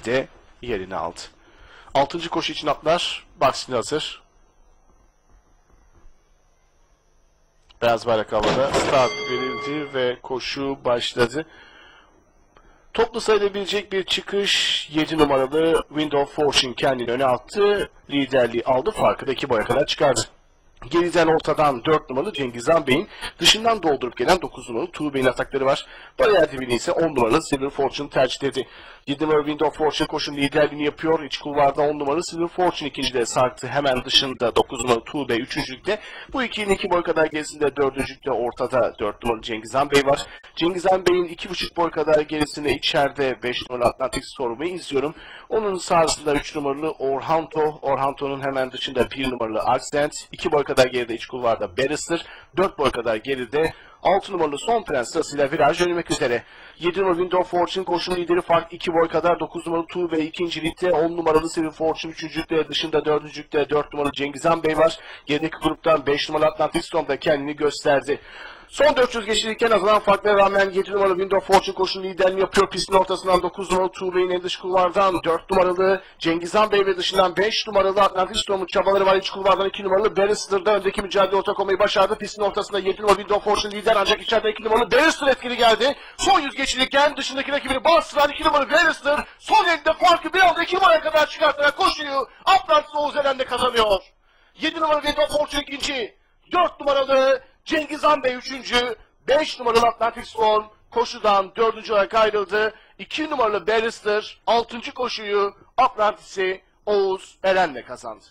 geride yerini aldı. 6. koşu için atlar Baksini hazır. Beyaz bayrak havada start verildi ve koşu başladı. Toplu sayılabilecek bir çıkış 7 numaralı Wind of Fortune kendini öne attı. Liderliği aldı, farkı da 2 boya kadar çıkardı. Geriden ortadan 4 numaralı Cengiz Han Bey'in dışından doldurup gelen 9 numaralı Tuğbey'in atakları var. Bariyer dibini ise 10 numaralı Silver Fortune tercih etti. 7 numaralı Wind of Fortune koşun liderliğini yapıyor. İç kulvarda 10 numaralı Silver Fortune ikincide sarktı. Hemen dışında 9 numaralı Tuğbey üçüncülükte. Bu ikinin 2 boy kadar gerisinde dördüncülükte ortada 4 numaralı Cengiz Han Bey var. Cengiz Han Bey'in 2,5 boy kadar gerisinde içeride 5 numaralı Atlantic Storm'u izliyorum. Onun sağrısında 3 numaralı Orhanto. Orhanto'nun hemen dışında 1 numaralı Accent. 2 boy kadar geride iç kulvarda Barrister. 4 boy kadar geride 6 numaralı Son Prens sırasıyla viraj dönmek üzere. 7 numaralı Wind of Fortune koşun lideri fark 2 boy kadar. 9 numaralı Tuğbey ikincilikte. 10 numaralı Silver Fortune üçüncülükte. Dışında dördüncülükte 4 numaralı Cengiz Han Bey var. Gerideki gruptan 5 numaralı Atlantic Storm da kendini gösterdi. Son 400 geçilirken azalan farklara rağmen 7 numaralı Wind of Fortune koşun liderliğini yapıyor. Pistin ortasından 9 numaralı Tuğbey'in en dış kulvardan 4 numaralı Cengiz Han Bey ve dışından 5 numaralı Atlantic Storm'un çabaları var. İç kulvardan 2 numaralı Barrister'da öndeki mücadele ortak olmayı başardı. Pistin ortasında 7 numaralı Wind of Fortune lider, ancak içeride 2 numaralı Barrister etkili geldi. Son 100 geçilirken dışındaki rakibini bastıran 2 numaralı Barrister son elinde farkı bir anda 2 boya kadar çıkartarak koşuyu Atlantis Oğuz Eren'de kazanıyor. 7 numaralı Wind of Fortune ikinci, 4 numaralı Cengiz Han Bey üçüncü, 5 numaralı Atlantic Storm koşudan 4. olarak ayrıldı. 2 numaralı Barrister 6. koşuyu Atlantis'i Oğuz Eren'le kazandı.